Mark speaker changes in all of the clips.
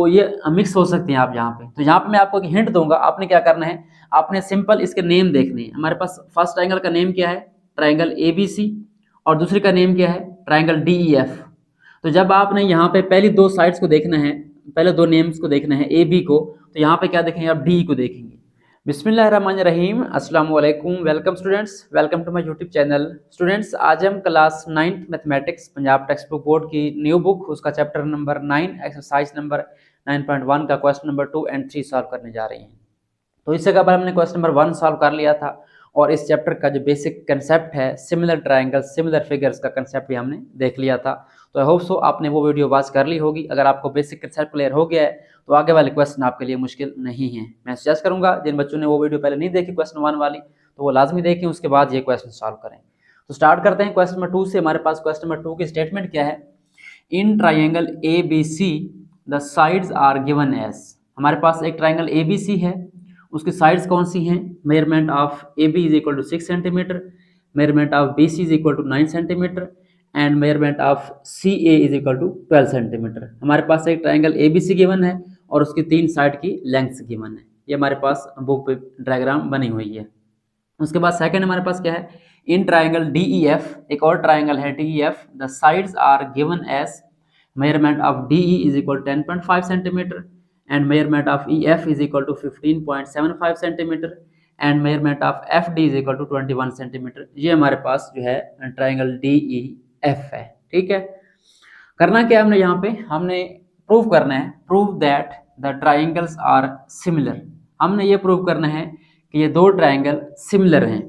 Speaker 1: तो ये मिक्स हो सकती हैं आप यहाँ पे। तो यहाँ पे मैं आपको एक हिंट दूंगा, आपने क्या करना है, आपने सिंपल इसके नेम देखने हैं। हमारे पास फर्स्ट ट्राइंगल का नेम क्या है, ट्राइंगल ABC, और दूसरे का नेम क्या है, ट्राइंगल DEF। तो जब आपने यहाँ पे पहली दो साइड्स को देखना है, पहले दो नेम्स को देखना है AB को, तो यहाँ पे क्या देखेंगे आप, DE को देखेंगे। बिस्मिल्लाहिर्रहमानिर्रहीम, अस्सलाम वालेकुम, welcome students, welcome to my YouTube channel. Students, आज हम class 9th mathematics Punjab textbook board की न्यू बुक, उसका चैप्टर नंबर 9 एक्सरसाइज नंबर 9.1 का क्वेश्चन नंबर 2 and 3 सॉल्व करने जा रहे हैं। तो इससे कबल हमने क्वेश्चन नंबर 1 सॉल्व कर लिया था, और इस चैप्टर का जो बेसिक कंसेप्ट है सिमिलर ट्राइंगल सिमिलर फिगर्स का कंसेप्ट भी हमने देख लिया था। तो आई होप सो आपने वो वीडियो वॉच कर ली होगी। अगर आपको बेसिक कंसेप्ट क्लियर हो गया है तो आगे वाले क्वेश्चन आपके लिए मुश्किल नहीं है। मैं सजेस्ट करूंगा जिन बच्चों ने वो वीडियो पहले नहीं देखी क्वेश्चन 1 वाली, तो वो लाजमी देखें, उसके बाद ये क्वेश्चन सॉल्व करें। तो स्टार्ट करते हैं क्वेश्चन नंबर 2 से। हमारे पास क्वेश्चन नंबर 2 की स्टेटमेंट क्या है, in triangle ABC the sides are given as. हमारे पास एक ट्राइंगल ABC है, उसकी साइड्स कौन सी हैं, measurement of AB is equal to 6 centimetre, measurement of BC is equal to 9 centimetre and measurement of CA is equal to 12 centimetre. हमारे पास एक ट्राइंगल ABC गिवन है और उसकी 3 साइड की लेंथ्स गिवन है। ये हमारे पास बुक पे डायग्राम बनी हुई है। उसके बाद सेकंड हमारे पास क्या है, इन ट्राइंगल DEF, एक और ट्राइंगल है DEF, the sides are given as measurement of DE is equal to 10.5 centimetre and measurement of EF is equal to 15.75 centimetre and measurement of FD is equal to 21 centimetre. ये हमारे पास जो है triangle DEF है। ठीक है, करना क्या है हमने यहाँ पे, हमने प्रूव करना है, prove that the triangles are similar. हमने ये प्रूव करना है कि ये दो ट्राइंगल सिमिलर हैं।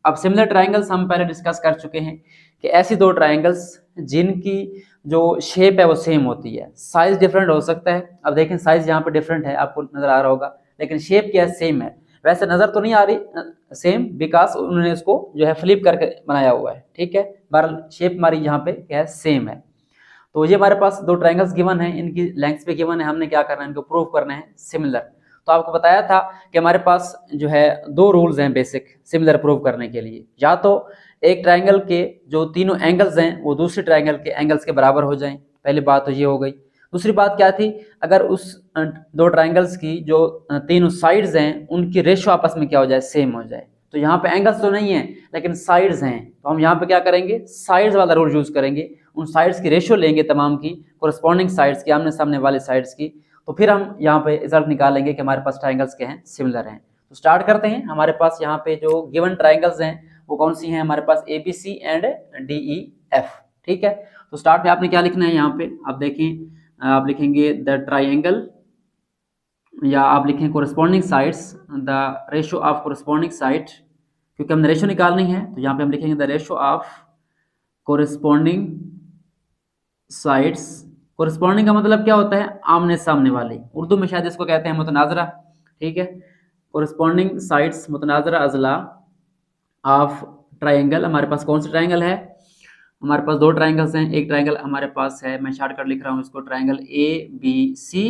Speaker 1: अब सिमिलर ट्राइंगल्स हम पहले डिस्कस कर चुके हैं कि ऐसी दो ट्राइंगल्स जिनकी जो शेप है वो सेम होती है, साइज डिफरेंट हो सकता है। अब देखें साइज यहाँ पे डिफरेंट है, आपको नजर आ रहा होगा, लेकिन शेप क्या है, सेम है। वैसे नजर तो नहीं आ रही सेम, बिकॉज उन्होंने इसको जो है फ्लिप करके बनाया हुआ है। ठीक है, बहरहाल शेप हमारी यहाँ पे क्या है, सेम है। तो ये हमारे पास दो ट्राइंगल्स गिवन है, इनकी लेंथ्स भी गिवन है। हमने क्या करना है, इनको प्रूव करना है सिमिलर। तो आपको बताया था कि हमारे पास जो है दो रूल्स हैं बेसिक सिमिलर प्रूव करने के लिए। या तो एक ट्राइंगल के जो तीनों एंगल्स हैं वो दूसरे ट्राइंगल के एंगल्स के बराबर हो जाएं, पहली बात तो ये हो गई। दूसरी बात क्या थी, अगर उस दो ट्राइंगल्स की जो तीनों साइड्स हैं उनकी रेशो आपस में क्या हो जाए, सेम हो जाए। तो यहाँ पे एंगल्स तो नहीं है लेकिन साइड्स हैं, तो हम यहाँ पे क्या करेंगे, साइड्स वाला रूल यूज करेंगे। उन साइड्स की रेशो लेंगे तमाम की, कोरस्पॉन्डिंग साइड्स की, आमने सामने वाले साइड्स की, तो फिर हम यहाँ पे रिजल्ट निकालेंगे कि हमारे पास ट्राइंगल्स क्या हैं, सिमिलर हैं। तो स्टार्ट करते हैं। हमारे पास यहाँ पे जो गिवन ट्राइंगल्स हैं वो कौन सी हैं, हमारे पास ABC एंड DEF। ठीक है, तो स्टार्ट में आपने क्या लिखना है, यहाँ पे आप देखें, आप लिखेंगे द ट्राइंगल, या आप लिखें corresponding sides, the ratio of corresponding side, क्योंकि हमने रेशो निकालनी है। तो यहाँ पे हम लिखेंगे the ratio of corresponding sides. Corresponding का मतलब क्या होता है, आमने सामने वाली, उर्दू में शायद इसको कहते हैं मुतनाजरा। ठीक है, corresponding sides मुतनाजरा Ajnala of triangle. हमारे पास कौन सा ट्राइंगल है, हमारे पास दो ट्राइंगल्स हैं। एक ट्राइंगल हमारे पास है, मैं शॉर्टकट लिख रहा हूँ इसको, ट्राइंगल ABC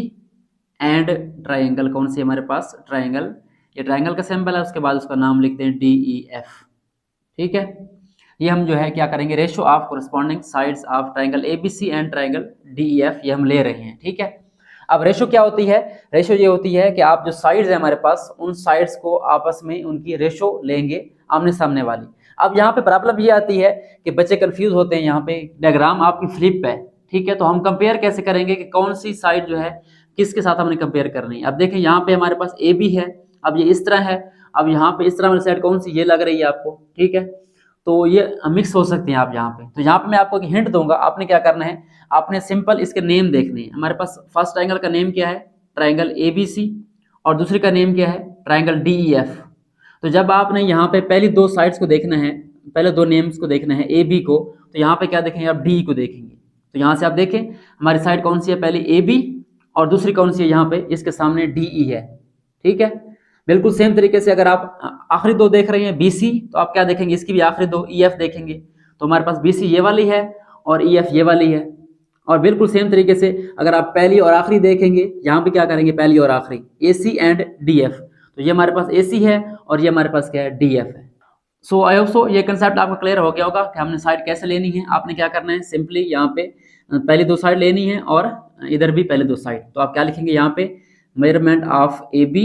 Speaker 1: एंड ट्राइंगल कौन सी हमारे पास, ट्राइंगल, ये ट्राइंगल का सिंबल है, उसके बाद उसका नाम लिखते हैं DEF। ठीक है, ये हम जो है क्या करेंगे, ratio of corresponding sides of triangle ABC and triangle DEF ये हम ले रहे हैं। ठीक है, अब रेशो क्या होती है, रेशो ये होती है कि आप जो साइड्स है हमारे पास, उन साइड्स को आपस में उनकी रेशो लेंगे आमने सामने वाली। अब यहाँ पे प्रॉब्लम ये आती है कि बच्चे कंफ्यूज होते हैं, यहाँ पे डायग्राम आपकी फ्लिप है। ठीक है, तो हम कंपेयर कैसे करेंगे कि कौन सी साइड जो है किसके साथ हमने कंपेयर करनी है। अब देखें यहाँ पे हमारे पास AB है, अब ये इस तरह है, अब यहाँ पे इस तरह वाली साइड कौन सी, ये लग रही है आपको। ठीक है, तो ये मिक्स हो सकती हैं आप यहाँ पे। तो यहाँ पे मैं आपको एक हिंट दूंगा, आपने क्या करना है, आपने सिंपल इसके नेम देखने हैं। हमारे पास फर्स्ट ट्राइंगल का नेम क्या है, ट्राइंगल ABC, और दूसरे का नेम क्या है, ट्राइंगल DEF। तो जब आपने यहाँ पे पहली दो साइड्स को देखना है, पहले दो नेम्स को देखना है AB को, तो यहाँ पे क्या देखेंगे आप, DE को देखेंगे। तो यहाँ से आप देखें हमारी साइड कौन सी है, पहले AB और दूसरी कौन सी है, यहाँ पे इसके सामने DE है। ठीक है, बिल्कुल सेम तरीके से अगर आप आखिरी दो देख रहे हैं BC, तो आप क्या देखेंगे, इसकी भी आखिरी दो EF देखेंगे। तो हमारे पास BC ये वाली है और EF ये वाली है। और बिल्कुल सेम तरीके से अगर आप पहली और आखिरी देखेंगे, यहाँ पे क्या करेंगे, पहली और आखिरी, AC एंड DF। तो ये हमारे पास AC है और ये हमारे पास क्या है, DF है। सो आई होप सो ये कंसेप्ट आपको क्लियर हो गया होगा कि हमने साइड कैसे लेनी है। आपने क्या करना है, सिंपली यहाँ पे पहली दो साइड लेनी है और इधर भी पहले दो साइड, तो आप क्या लिखेंगे यहाँ पे, मेजरमेंट ऑफ ए बी,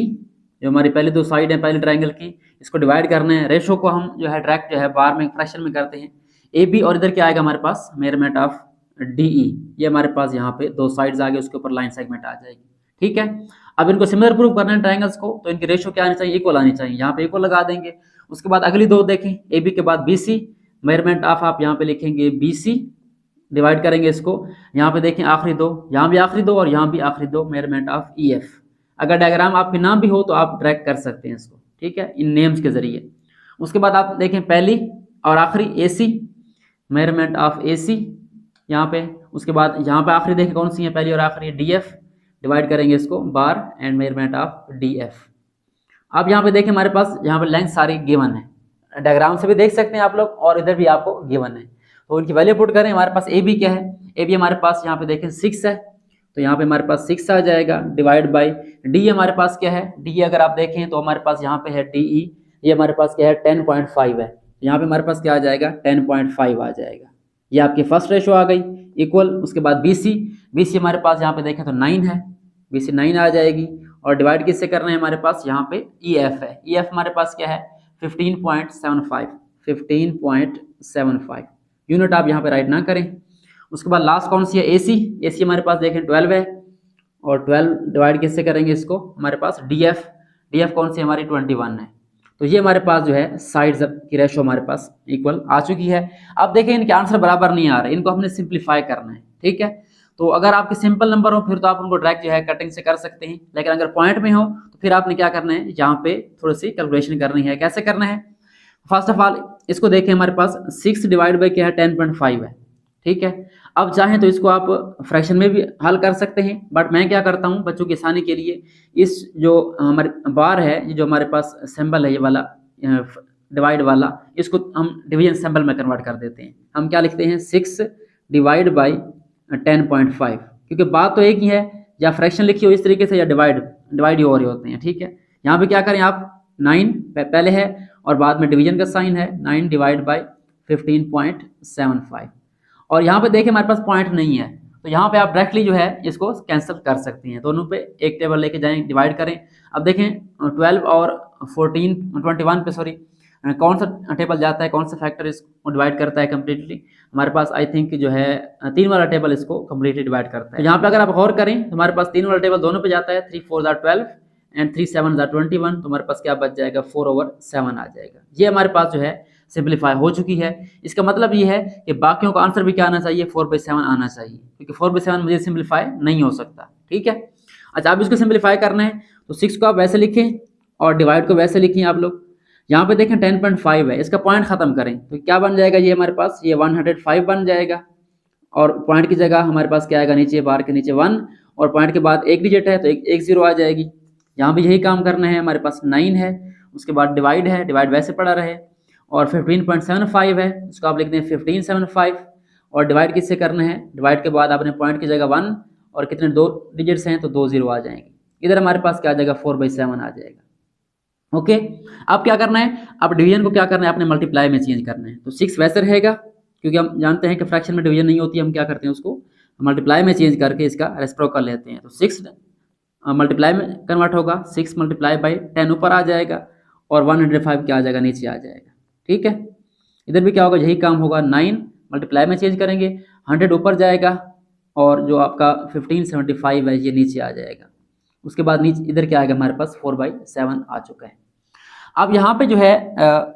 Speaker 1: जो हमारी पहले दो साइड है पहले ट्राइंगल की, इसको डिवाइड करना है। रेशो को हम जो है डायरेक्ट जो है बार में फ्रैक्शन में करते हैं। ए बी और इधर क्या आएगा हमारे पास, मेजरमेंट ऑफ डी ई, ये हमारे पास यहाँ पे दो साइड्स आ गए, उसके ऊपर लाइन सेगमेंट आ जाएगी। ठीक है, अब इनको सिमिलर प्रूव करना है ट्राइंगल्स को, तो इनकी रेशो क्या आनी चाहिए, इक्वल आनी चाहिए। यहाँ पे इक्वल लगा देंगे। उसके बाद अगली दो देखें, ए बी के बाद बी सी, मेजरमेंट ऑफ आप यहाँ पे लिखेंगे बी सी, डिवाइड करेंगे इसको। यहाँ पे देखें आखिरी दो, यहाँ भी आखिरी दो और यहाँ भी आखिरी दो, मेजरमेंट ऑफ ई एफ। अगर डायग्राम आपके नाम भी हो तो आप ट्रैक कर सकते हैं इसको, ठीक है, इन नेम्स के जरिए। उसके बाद आप देखें पहली और आखिरी ए सी, मेजरमेंट ऑफ ए सी यहाँ पे। उसके बाद यहाँ पे आखिरी देखें कौन सी है, पहली और आखिरी डी एफ, डिवाइड करेंगे इसको bar and measurement of D F. अब यहाँ पे देखें हमारे पास यहाँ पे लेंथ सारी गिवन है, डायग्राम से भी देख सकते हैं आप लोग और इधर भी आपको गिवन है, तो इनकी वैल्यू पुट करें। हमारे पास ए बी क्या है, ए बी हमारे पास यहाँ पे देखें 6 है, तो यहाँ पे हमारे पास 6 आ जाएगा, डिवाइड बाई डी हमारे पास क्या है, डी अगर आप देखें तो हमारे पास यहाँ पे है डी ई, ये हमारे पास क्या है 10.5 है, यहाँ पे हमारे पास क्या आ जाएगा 10.5 आ जाएगा। ये आपकी फर्स्ट रेशो आ गई इक्वल। उसके बाद बी सी, बी सी हमारे पास यहाँ पे देखें तो 9 है, बी सी 9 आ जाएगी, और डिवाइड किससे करना है हमारे पास यहाँ पे ई एफ है, ई एफ हमारे पास क्या है 15.75, 15.75 यूनिट आप यहाँ पे राइट ना करें। उसके बाद लास्ट कौन सी है, ए सी, ए सी हमारे पास देखें 12 है, और 12 डिवाइड किससे करेंगे इसको, हमारे पास डी एफ, डी एफ कौन सी हमारी 21 है। तो ये हमारे पास जो है साइड्स की रेशो हमारे पास इक्वल आ चुकी है। अब देखें इनके आंसर बराबर नहीं आ रहे, इनको हमने सिंप्लीफाई करना है। ठीक है, तो अगर आपके सिंपल नंबर हो फिर तो आप उनको डायरेक्ट जो है कटिंग से कर सकते हैं, लेकिन अगर पॉइंट में हो तो फिर आपने क्या करना है, यहाँ पे थोड़ी सी कैलकुलेशन करनी है। कैसे करना है, फर्स्ट ऑफ ऑल इसको देखें, हमारे पास 6 डिवाइड बाई क्या है 10.5 है। ठीक है, अब चाहें तो इसको आप फ्रैक्शन में भी हल कर सकते हैं, बट मैं क्या करता हूं बच्चों की आसानी के लिए, इस जो हमारे बार है, ये जो हमारे पास सिंबल है ये वाला डिवाइड वाला, इसको हम डिवीजन सिंबल में कन्वर्ट कर देते हैं। हम क्या लिखते हैं 6 डिवाइड बाई 10.5, क्योंकि बात तो एक ही है, या फ्रैक्शन लिखी हो इस तरीके से या डिवाइड ही हो रहे होते हैं। ठीक है, यहाँ पे क्या करें आप 9 पहले है और बाद में डिवीजन का साइन है, 9 डिवाइड बाई 15.75, और यहाँ पे देखिए हमारे पास पॉइंट नहीं है, तो यहाँ पे आप डायरेक्टली जो है इसको कैंसिल कर सकते हैं, दोनों पे एक टेबल लेके जाएं, डिवाइड करें। अब देखें 12 और 21 पे सॉरी कौन सा टेबल जाता है, कौन सा फैक्टर इसको डिवाइड करता है कम्प्लीटली, हमारे पास आई थिंक जो है 3 वाला टेबल इसको कम्प्लीटली डिवाइड करता है। तो यहाँ पे अगर आप गौर करें तो हमारे पास 3 वाला टेबल दोनों पे जाता है, 3 4 12 एंड 3 7 21, तो हमारे पास क्या बच जाएगा 4/7 आ जाएगा। ये हमारे पास जो है सिंप्लीफाई हो चुकी है। इसका मतलब ये है कि बाकियों का आंसर भी क्या आना चाहिए 4/7 आना चाहिए, क्योंकि 4/7 मुझे सिंप्लीफाई नहीं हो सकता। ठीक है, अच्छा अब इसको सिंप्लीफाई करना है तो 6 को आप वैसे लिखें और डिवाइड को वैसे लिखें। आप लोग यहाँ पे देखें 10.5 है, इसका पॉइंट खत्म करें तो क्या बन जाएगा, ये हमारे पास ये 105 बन जाएगा, और पॉइंट की जगह हमारे पास क्या आएगा, नीचे बार के नीचे 1, और पॉइंट के बाद एक डिजिट है तो एक 0 आ जाएगी। यहाँ भी यही काम करना है, हमारे पास 9 है, उसके बाद डिवाइड है, डिवाइड वैसे पड़ा रहे, और 15.75 है, उसको आप लिख दें 1575, और डिवाइड किससे करना है, डिवाइड के बाद आपने पॉइंट की जगह 1 और कितने 2 डिजिट्स हैं तो 2 0 आ जाएंगे। इधर हमारे पास क्या आ जाएगा 4/7 आ जाएगा। ओके, अब क्या करना है, अब डिवीजन को क्या करना है, आपने मल्टीप्लाई में चेंज करना है। तो 6 वैसे रहेगा, क्योंकि हम जानते हैं कि फ्रैक्शन में डिवीजन नहीं होती, हम क्या करते हैं उसको मल्टीप्लाई में चेंज करके इसका रेसिप्रोकल लेते हैं। तो 6 मल्टीप्लाई में कन्वर्ट होगा, 6 मल्टीप्लाई बाई 10 ऊपर आ जाएगा, और 105 क्या आ जाएगा नीचे आ जाएगा। ठीक है, इधर भी क्या होगा, यही काम होगा, 9 मल्टीप्लाई में चेंज करेंगे, 100 ऊपर जाएगा, और जो आपका 1575 है ये नीचे आ जाएगा। उसके बाद नीचे इधर क्या आएगा, हमारे पास 4/7 आ चुका है। अब यहाँ पे जो है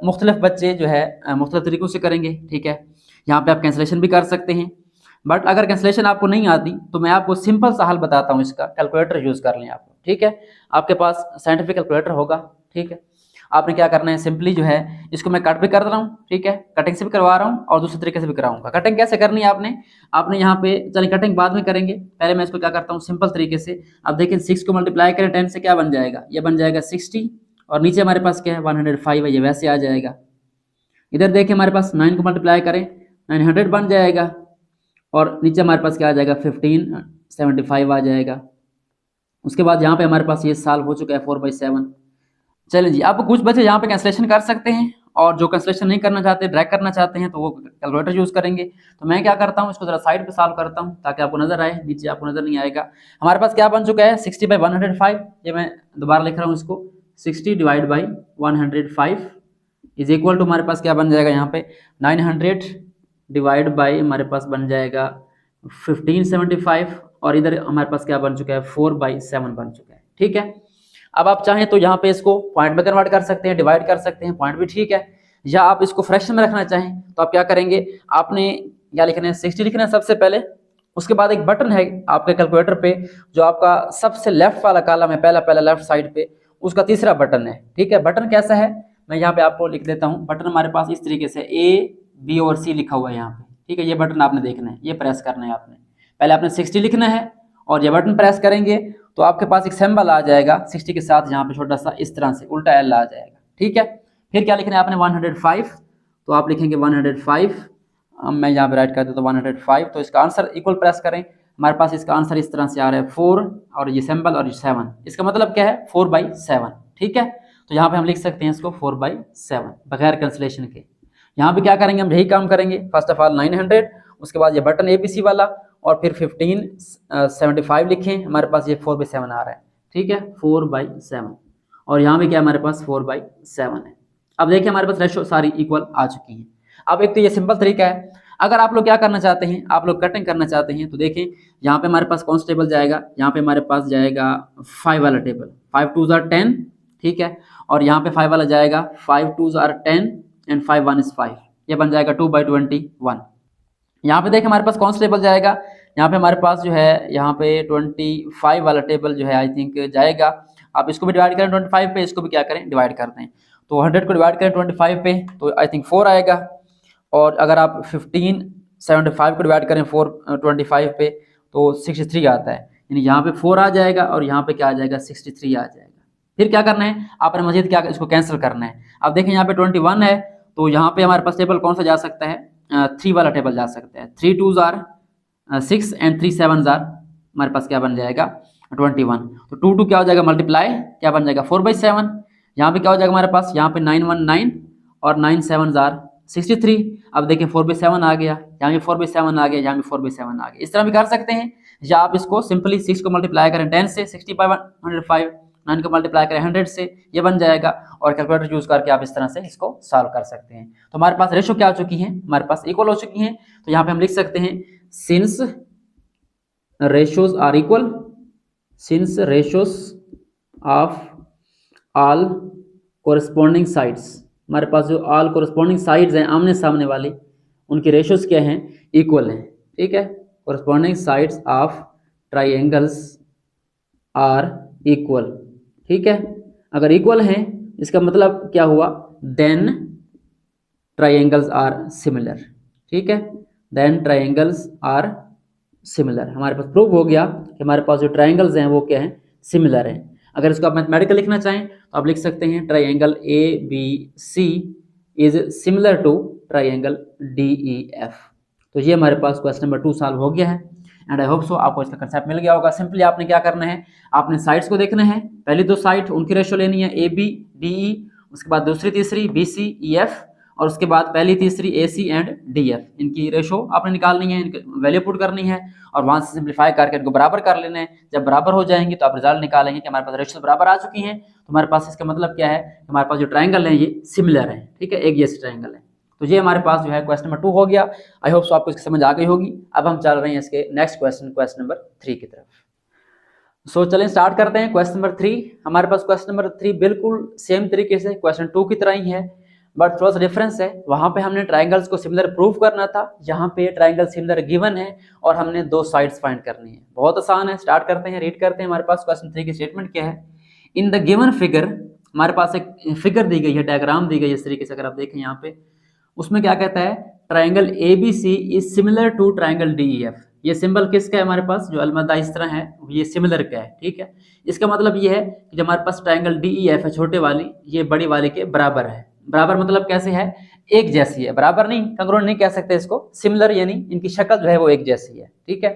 Speaker 1: मुख्तलिफ बच्चे जो है मुख्तलिफ तरीक़ों से करेंगे। ठीक है, यहाँ पे आप कैंसलेशन भी कर सकते हैं, बट अगर कैंसलेशन आपको नहीं आती तो मैं आपको सिंपल सा हल बताता हूँ, इसका कैलकुलेटर यूज़ कर लें आप। ठीक है, आपके पास साइंटिफिक कैलकुलेटर होगा। ठीक है, आपने क्या करना है, सिंपली जो है इसको मैं कट भी कर रहा हूँ, ठीक है, कटिंग से भी करवा रहा हूँ और दूसरे तरीके से भी कराऊंगा। कटिंग कैसे करनी है आपने यहाँ पे, चलिए कटिंग बाद में करेंगे, पहले मैं इसको क्या करता हूँ सिंपल तरीके से। अब देखिए 6 को मल्टीप्लाई करें 10 से, क्या बन जाएगा, ये बन जाएगा 60, और नीचे हमारे पास क्या है 105 है, ये वैसे आ जाएगा। इधर देखिए हमारे पास 9 को मल्टीप्लाई करें 900 बन जाएगा, और नीचे हमारे पास क्या आ जाएगा 1575 आ जाएगा। उसके बाद यहाँ पे हमारे पास ये साल हो चुका है 4/7। चलें जी, अब कुछ बच्चे यहाँ पे कैंसलेशन कर सकते हैं और जो कैंसलेशन नहीं करना चाहते, ड्रैग करना चाहते हैं, तो वो कैलकुलेटर यूज़ करेंगे। तो मैं क्या करता हूँ, इसको जरा साइड पे सॉल्व करता हूँ ताकि आपको नजर आए, नीचे आपको नजर नहीं आएगा। हमारे पास क्या बन चुका है 60/105, ये मैं दोबारा लिख रहा हूँ इसको, 60 divide by 105 is equal to हमारे पास क्या बन जाएगा यहाँ पे 900 डिवाइड बाई हमारे पास बन जाएगा 1575, और इधर हमारे पास क्या बन चुका है 4/7 बन चुका है। ठीक है, अब आप चाहें तो यहाँ पे इसको पॉइंट में कन्वर्ट कर सकते हैं, डिवाइड कर सकते हैं, पॉइंट भी ठीक है, या आप इसको फ्रैक्शन में रखना चाहें तो आप क्या करेंगे, आपने क्या लिखना है 60 लिखना है सबसे पहले, उसके बाद एक बटन है आपके कैलकुलेटर पे जो आपका सबसे लेफ्ट वाला कॉलम है, पहला लेफ्ट साइड पे, उसका तीसरा बटन है। ठीक है, बटन कैसा है मैं यहाँ पे आपको लिख देता हूँ। बटन हमारे पास इस तरीके से A, B और C लिखा हुआ है यहाँ पे। ठीक है, ये बटन आपने देखना है, ये प्रेस करना है आपने, पहले आपने 60 लिखना है और ये बटन प्रेस करेंगे तो आपके पास एक सिंबल आ जाएगा 60 के साथ, यहाँ पे छोटा सा इस तरह से उल्टा L आ जाएगा। ठीक है, फिर क्या लिखना है आपने 105, तो आप लिखेंगे 105, मैं यहाँ पे राइट कर देता हूँ 105, तो इसका आंसर इक्वल प्रेस करें, हमारे पास इसका आंसर इस तरह से आ रहा है 4 और ये सिंबल और ये 7, इसका मतलब क्या है 4/7। ठीक है, तो यहाँ पे हम लिख सकते हैं इसको 4/7 बगैर कैंसिलेशन के। यहाँ पे क्या करेंगे, हम यही काम करेंगे, फर्स्ट ऑफ ऑल 900, उसके बाद ये बटन ABC वाला और फिर 1575 लिखें, हमारे पास ये 4/7 आ रहा है। ठीक है, 4/7 और यहाँ पे क्या हमारे पास 4/7 है। अब देखिए हमारे पास रेशो सारी इक्वल आ चुकी हैं। अब एक तो ये सिंपल तरीका है, अगर आप लोग क्या करना चाहते हैं, आप लोग कटिंग करना चाहते हैं तो देखें यहाँ पे हमारे पास कौन सा टेबल जाएगा, यहाँ पे हमारे पास जाएगा 5 वाला टेबल, 5 2s are 10। ठीक है, और यहाँ पे 5 वाला जाएगा 5 2s are 10 एंड 5 1 is 5, ये बन जाएगा 2/21। यहाँ पे देखें हमारे पास कौन सा टेबल जाएगा, यहाँ पे हमारे पास जो है यहाँ पे 25 वाला टेबल जो है आई थिंक जाएगा। आप इसको भी डिवाइड करें 25 पे, इसको भी क्या करें डिवाइड कर दें, तो 100 को डिवाइड करें 25 पे तो आई थिंक 4 आएगा, और अगर आप 1575 को डिवाइड करें 425 पे तो 63 आता है, यानी यहाँ पे 4 आ जाएगा और यहाँ पे क्या आ जाएगा 63 आ जाएगा। फिर क्या करना है आपने मजीद क्या इसको कैंसिल करना है। अब देखें यहाँ पे 21 है तो यहाँ पे हमारे पास टेबल कौन सा जा सकता है, 3 वाला टेबल जा सकता है, 3 2s are 6 and 3 7s are हमारे पास क्या बन जाएगा 21, तो 2 2 क्या हो जाएगा मल्टीप्लाई क्या बन जाएगा 4/7, यहाँ पे क्या हो जाएगा हमारे पास यहाँ पे 9 1 9 और 9 7s are 63। अब देखिए 4/7 आ गया, यहाँ भी 4/7 आ गया, यहाँ भी 4/7 आ गया। इस तरह भी कर सकते हैं, या आप इसको सिंपली 6 को मल्टीप्लाई करें 10 से, 60/105, 9 को मल्टीप्लाई करें 100 से, ये बन जाएगा, और कैलकुलेटर यूज करके आप इस तरह से इसको सॉल्व कर सकते हैं। तो हमारे पास रेशो क्या हो चुकी है, हमारे पास इक्वल हो चुकी हैं। तो यहाँ पे हम लिख सकते हैं since ratios are equal, since ratios of all corresponding sides, हमारे पास जो ऑल कोरस्पॉन्डिंग साइड्स हैं आमने सामने वाली, उनकी रेशोज क्या हैं इक्वल हैं। ठीक है, corresponding sides of triangles are equal. ठीक है, अगर इक्वल हैं इसका मतलब क्या हुआ, देन ट्राइएंगल्स आर सिमिलर। ठीक है, देन ट्राइएंगल्स आर सिमिलर, हमारे पास प्रूव हो गया कि हमारे पास जो ट्राइएंगल्स हैं वो क्या हैं सिमिलर हैं। अगर इसको आप मैथमेटिकल लिखना चाहें तो आप लिख सकते हैं triangle ABC is similar to triangle DEF। तो ये हमारे पास क्वेश्चन नंबर 2 सॉल्व हो गया है, एंड आई होप सो आपको इसका कंसेप्ट मिल गया होगा। सिंपली आपने क्या करना है, आपने साइड्स को देखना है, पहली 2 साइड उनकी रेशो लेनी है AB DE, उसके बाद दूसरी तीसरी BC EF, और उसके बाद पहली तीसरी AC एंड DF, इनकी रेशो आपने निकालनी है, इनकी वैल्यू पुट करनी है और वहां से सिंप्लीफाई करके इनको बराबर कर लेना है। जब बराबर हो जाएंगे तो आप रिजल्ट निकालेंगे कि हमारे पास रेशो बराबर आ चुकी हैं, तो हमारे पास इसका मतलब क्या है, हमारे पास जो ट्राइंगल है ये सिमिलर है। ठीक है, एक जैसे ट्राइंगल है। तो ये हमारे पास जो है क्वेश्चन नंबर 2 हो गया। आई होप सो आपको इसकी समझ आ गई होगी। अब हम चल रहे हैं इसके नेक्स्ट क्वेश्चन नंबर 3 की तरफ। सो चलें स्टार्ट करते हैं क्वेश्चन नंबर 3। हमारे पास क्वेश्चन नंबर 3 बिल्कुल सेम तरीके से क्वेश्चन 2 की तरह ही है, बट थोड़ा सा डिफरेंस है। वहां पे हमने ट्राइंगल्स को सिमिलर प्रूव करना था, यहाँ पे ट्राइंगल सिमिलर गिवन है और हमने 2 साइड्स फाइंड करनी है। बहुत आसान है, स्टार्ट करते हैं, रीड करते हैं। हमारे पास क्वेश्चन 3 की स्टेटमेंट क्या है, इन द गिवन फिगर, हमारे पास एक फिगर दी गई है, डायग्राम दी गई है इस तरीके से, अगर आप देखें यहाँ पे, उसमें क्या कहता है, triangle ABC is similar to triangle DEF। ये सिंबल किसका है, हमारे पास जो अलमदा इस तरह है ये सिमिलर का है। ठीक है, इसका मतलब ये है कि जो हमारे पास ट्राइंगल DEF है छोटे वाली, ये बड़ी वाली के बराबर है। बराबर मतलब कैसे है, एक जैसी है, बराबर नहीं, कंग्रुएंट नहीं कह सकते इसको, सिमिलर यानी इनकी शक्ल जो है वो एक जैसी है। ठीक है,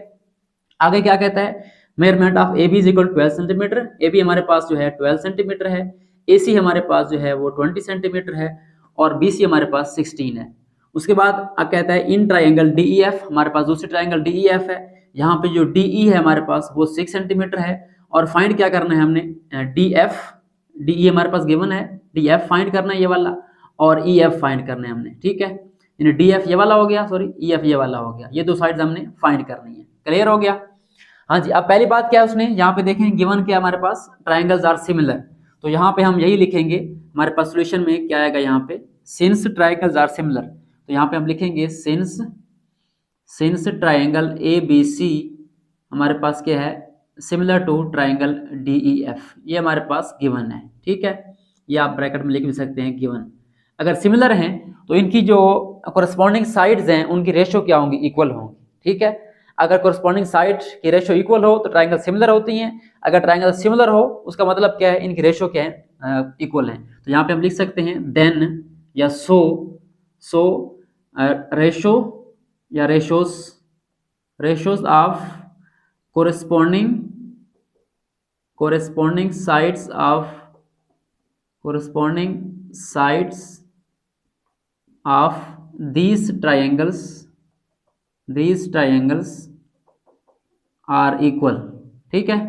Speaker 1: आगे क्या कहता है, measurement of AB is equal 12 centimetre. AB हमारे पास जो है 12 सेंटीमीटर है, AC हमारे पास जो है वो 20 सेंटीमीटर है, और BC हमारे पास 16 है। उसके बाद अब कहता है इन ट्राइंगल DEF, हमारे पास दूसरी ट्राइंगल DEF है, यहाँ पे जो DE है हमारे पास वो 6 सेंटीमीटर है, और फाइंड क्या करना है हमने, DE हमारे पास गिवन है, DF फाइंड करना है ये वाला, और EF फाइंड करना है हमने, ठीक है। यानी DF ये वाला हो गया, सॉरी EF ये वाला हो गया, ये दो साइड्स हमने फाइंड करनी है। क्लियर हो गया? हाँ जी। अब पहली बात क्या है उसने यहाँ पे देखें, गिवन क्या हमारे पास, ट्राइंगल्स आर सिमिलर, तो यहाँ पे हम यही लिखेंगे, हमारे पास सोल्यूशन में क्या आएगा यहाँ पे, सिंस ट्राइंगल्स आर सिमिलर, तो यहाँ पे हम लिखेंगे सिंस ट्राइंगल ABC हमारे पास क्या है, सिमिलर टू ट्राइंगल DEF, ये हमारे पास गिवन है, ठीक है। ये आप ब्रैकेट में लिख भी सकते हैं गिवन। अगर सिमिलर हैं तो इनकी जो कोरस्पॉन्डिंग साइड्स हैं उनकी रेशो क्या होंगी, इक्वल होंगी, ठीक है। अगर कोरस्पॉन्डिंग साइड की रेशो इक्वल हो तो ट्राइंगल सिमिलर होती हैं, अगर ट्राइंगल सिमिलर हो उसका मतलब क्या है, इनकी रेशो क्या है, इक्वल है। तो यहाँ पे हम लिख सकते हैं देन या सो रेशो या ratios of corresponding sides of these triangles are equal, ठीक है।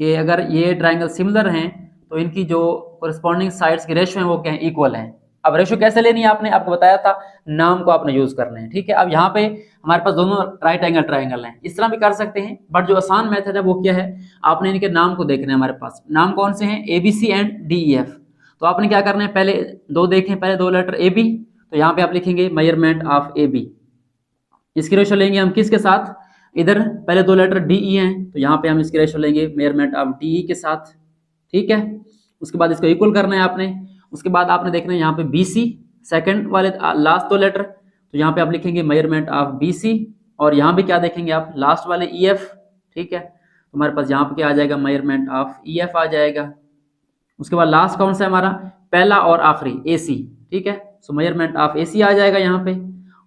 Speaker 1: कि अगर ये ट्राइंगल सिमिलर हैं तो इनकी जो corresponding साइड्स की रेशो है वो क्या है, इक्वल है। अब रेशो कैसे लेनी है, आपने आपको बताया था, नाम को आपने यूज करना है, ठीक है। अब यहाँ पे हमारे पास दोनों राइट एंगल ट्राइंगल हैं, इस तरह भी कर सकते हैं, बट जो आसान मेथड है वो क्या है, आपने इनके नाम को देखना है। हमारे पास नाम कौन से हैं, ABC एंड DEF। तो आपने क्या करना है, पहले दो देखें, पहले दो लेटर AB, तो यहाँ पे आप लिखेंगे मेजरमेंट ऑफ AB। इसकी रेशो लेंगे हम किसके साथ, इधर पहले दो लेटर DE हैं, तो यहाँ पे हम इसकी रेशो लेंगे मेजरमेंट ऑफ DE के साथ, ठीक है। उसके बाद इसको इक्वल करना है आपने। उसके बाद आपने देखना है यहाँ पे BC, सेकंड वाले लास्ट दो लेटर, तो यहाँ पे आप लिखेंगे मेजरमेंट ऑफ BC, और यहाँ भी क्या देखेंगे आप, लास्ट वाले EF, ठीक है। तो हमारे पास यहाँ पे क्या आ जाएगा, मेजरमेंट ऑफ EF आ जाएगा। उसके बाद लास्ट कौन सा है हमारा, पहला और आखिरी AC, ठीक है। सो मेजरमेंट ऑफ AC आ जाएगा यहाँ पे,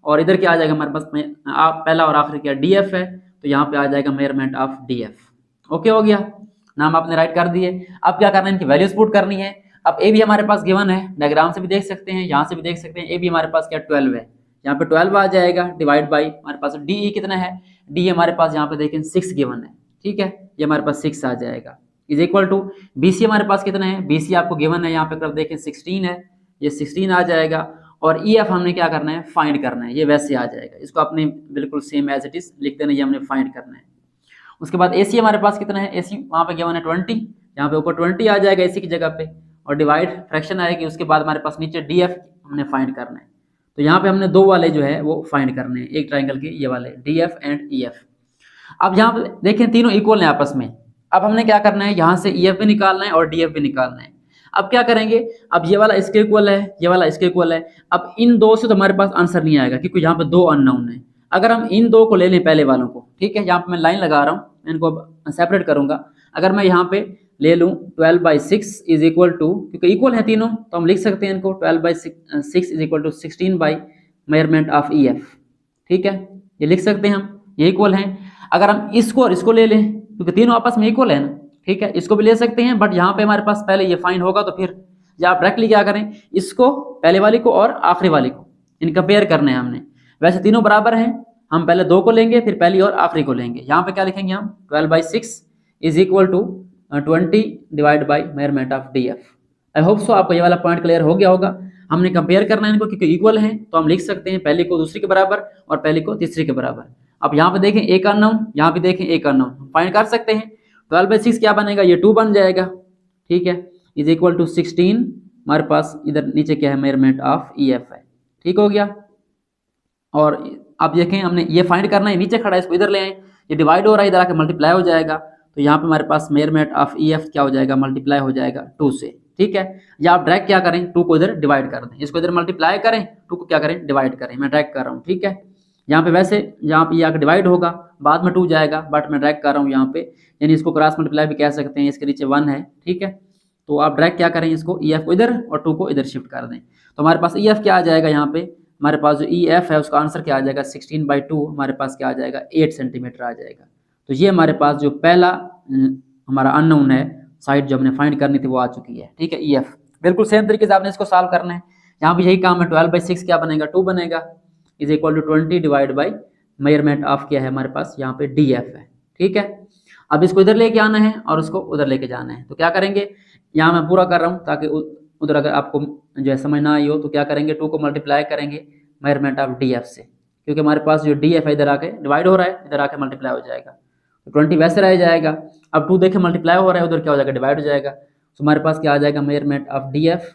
Speaker 1: और इधर क्या आ जाएगा हमारे पास, पहला और आखिरी क्या DF है, तो यहाँ पे आ जाएगा मेजरमेंट ऑफ DF। ओके हो गया, नाम आपने राइट कर दिए। अब क्या करना है, इनकी वैल्यूज पुट करनी है। अब AB हमारे पास गिवन है, डायग्राम से भी देख सकते हैं, यहाँ से भी देख सकते हैं, AB हमारे पास क्या 12 है, यहाँ पे 12 आ जाएगा, डिवाइड बाई हमारे पास DE कितना है, DE हमारे पास यहाँ पे देखें 6 गिवन है, ठीक है, ये हमारे पास 6 आ जाएगा, इज इक्वल टू BC हमारे पास कितना है, BC आपको गिवन है, यहाँ पे कर देखें 16 है, ये 16 आ जाएगा, और EF हमने क्या करना है, फाइंड करना है, ये वैसे आ जाएगा, इसको आपने बिल्कुल सेम एज इट इज लिख देना, ये हमने फाइंड करना है। उसके बाद AC हमारे पास कितना है, AC वहाँ पे गिवन है 20, यहाँ पे ऊपर 20 आ जाएगा AC की जगह पे, और डिवाइड फ्रैक्शन आएगी। उसके बाद हमारे पास नीचे DF हमने फाइंड करना है, तो यहाँ पे हमने दो वाले जो है वो फाइंड करने हैं, एक ट्राइंगल के ये वाले DF एंड EF। अब यहाँ पे देखें तीनों इक्वल हैं आपस में, अब हमने क्या करना है, यहाँ से EF भी निकालना है और DF भी निकालना है। अब क्या करेंगे, अब ये वाला इसके इक्वल है, ये वाला इसके इक्वल है, अब इन दो से तो हमारे पास आंसर नहीं आएगा क्योंकि यहाँ पे दो अननोन है। अगर हम इन दो को ले लें पहले वालों को, ठीक है, यहाँ पे मैं लाइन लगा रहा हूँ, इनको अब सेपरेट करूंगा। अगर मैं यहाँ पे ले लूँ 12/6 इज इक्वल टू, क्योंकि इक्वल है तीनों तो हम लिख सकते हैं इनको 12/6 is equal to 16 by measurement of EF, ठीक है, ये लिख सकते हैं हम, ये इक्वल हैं। अगर हम इसको और इसको ले लें क्योंकि तीनों आपस में इक्वल है ना, ठीक है, इसको भी ले सकते हैं, बट यहाँ पे हमारे पास पहले ये फाइंड होगा, तो फिर या आप डायरेक्टली क्या करें, इसको पहले वाले को और आखिरी वाले को इन कंपेयर करने हैं हमने। वैसे तीनों बराबर हैं, हम पहले दो को लेंगे फिर पहली और आखिरी को लेंगे। यहाँ पे क्या लिखेंगे हम, 12/6 is equal to 20 divide by measurement of DF। I hope so आपको ये वाला पॉइंट क्लियर हो गया होगा। हमने कंपेयर करना है इनको क्योंकि इक्वल हैं, तो हम लिख सकते हैं पहले को दूसरी के बराबर और पहले को तीसरी के बराबर। अब यहाँ पे देखें एक अननोन, यहाँ पे देखें एक अननोन, फाइंड कर सकते हैं। 12/6 क्या बनेगा, ये 2 बन जाएगा, ठीक है, इज इक्वल टू 16, हमारे पास इधर नीचे क्या है, मेजरमेंट ऑफ EF है, ठीक हो गया। और अब देखें हमने ये फाइंड करना है, नीचे खड़ा है, इसको इधर ले आए, ये डिवाइड हो रहा है, इधर आके मल्टीप्लाई हो जाएगा, तो यहाँ पे हमारे पास मेजरमेंट ऑफ EF क्या हो जाएगा, मल्टीप्लाई हो जाएगा 2 से, ठीक है। या आप डायरेक्ट क्या करें, 2 को इधर डिवाइड कर दें, इसको इधर मल्टीप्लाई करें, 2 को क्या करें, डिवाइड करें, मैं डायरेक्ट कर रहा हूँ, ठीक है। यहाँ पे वैसे यहाँ पे ये आकर डिवाइड होगा, बाद में 2 जाएगा, बट मैं डायरेक्ट कर रहा हूँ यहाँ पे, यानी इसको क्रॉस मल्टीप्लाई भी कह सकते हैं, इसके नीचे 1 है, ठीक है। तो आप डायरेक्ट क्या करें, इसको EF को इधर और 2 को इधर शिफ्ट कर दें, तो हमारे पास EF क्या आ जाएगा, यहाँ पे हमारे पास जो EF है उसका आंसर क्या आ जाएगा, 16/2 हमारे पास क्या आ जाएगा, 8 सेंटीमीटर आ जाएगा। तो ये हमारे पास जो पहला हमारा अननोन है साइड जो हमने फाइंड करनी थी वो आ चुकी है, ठीक है, EF। बिल्कुल सेम तरीके से आपने इसको सॉल्व करना है। यहाँ पे यही काम है, 12/6 क्या बनेगा, 2 बनेगा, is equal to 20 divide by measurement of क्या है हमारे पास यहाँ पे DF है। ठीक है, अब इसको इधर लेके आना है और उसको उधर लेके जाना है, तो क्या करेंगे, यहाँ मैं पूरा कर रहा हूँ ताकि उधर अगर आपको जो है समझ ना आई हो, तो क्या करेंगे, 2 को मल्टीप्लाई करेंगे मेजरमेंट ऑफ DF से, क्योंकि हमारे पास जो DF है इधर आके डिवाइड हो रहा है, इधर आके मल्टीप्लाई हो जाएगा, तो 20 वैसे रह जाएगा। अब 2 देखे मल्टीप्लाई हो रहा है, उधर क्या हो जाएगा, डिवाइड हो जाएगा, तो हमारे पास क्या आ जाएगा, measurement of DF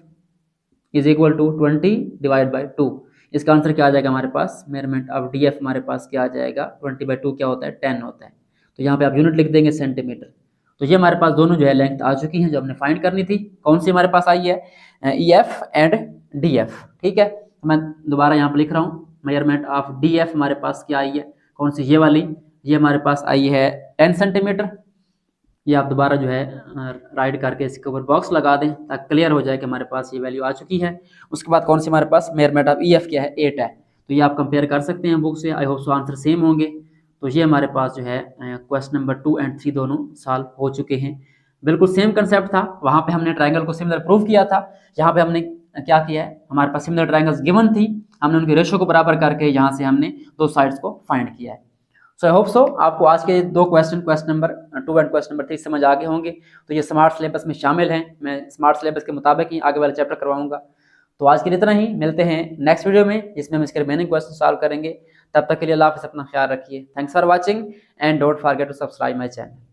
Speaker 1: is equal to 20 divide by 2। इसका आंसर क्या आ जाएगा हमारे पास, मेजरमेंट ऑफ DF हमारे पास क्या आ जाएगा, 20/2 क्या होता है, 10 होता है। तो यहाँ पे आप यूनिट लिख देंगे सेंटीमीटर। तो ये हमारे पास दोनों जो है लेंथ आ चुकी हैं जो हमने फाइंड करनी थी। कौन सी हमारे पास आई है, EF एंड DF। ठीक है, तो मैं दोबारा यहाँ पे लिख रहा हूँ, मेजरमेंट ऑफ DF हमारे पास क्या आई है, कौन सी, ये वाली, ये हमारे पास आई है 10 सेंटीमीटर। ये आप दोबारा जो है राइट करके इसके ऊपर बॉक्स लगा दें ताकि क्लियर हो जाए कि हमारे पास ये वैल्यू आ चुकी है। उसके बाद कौन सी हमारे पास मेजरमेंट ऑफ EF क्या है, 8 है। तो ये आप कंपेयर कर सकते हैं बुक से, आई होप सो आंसर सेम होंगे। तो ये हमारे पास जो है क्वेश्चन नंबर 2 एंड 3 दोनों सॉल्व हो चुके हैं। बिल्कुल सेम कंसेप्ट था, वहाँ पे हमने ट्रायंगल को सिमिलर प्रूव किया था, यहाँ पे हमने क्या किया है, हमारे पास सिमिलर ट्रायंगल्स गिवन थी, हमने उनके रेशो को बराबर करके यहाँ से हमने दो साइड्स को फाइंड किया है। सो आई होप सो आपको आज के दो question number 2 and question number 3 समझ आ गए होंगे। तो ये स्मार्ट सिलेबस में शामिल हैं, मैं स्मार्ट सिलेबस के मुताबिक ही आगे वाला चैप्टर करवाऊंगा। तो आज के लिए इतना ही, मिलते हैं नेक्स्ट वीडियो में जिसमें हम इसके रिमेनिंग क्वेश्चन सॉल्व करेंगे। तब तक के लिए अल्लाह हाफ़िज़, अपना ख्याल रखिए। Thanks for watching and don't forget to subscribe my channel.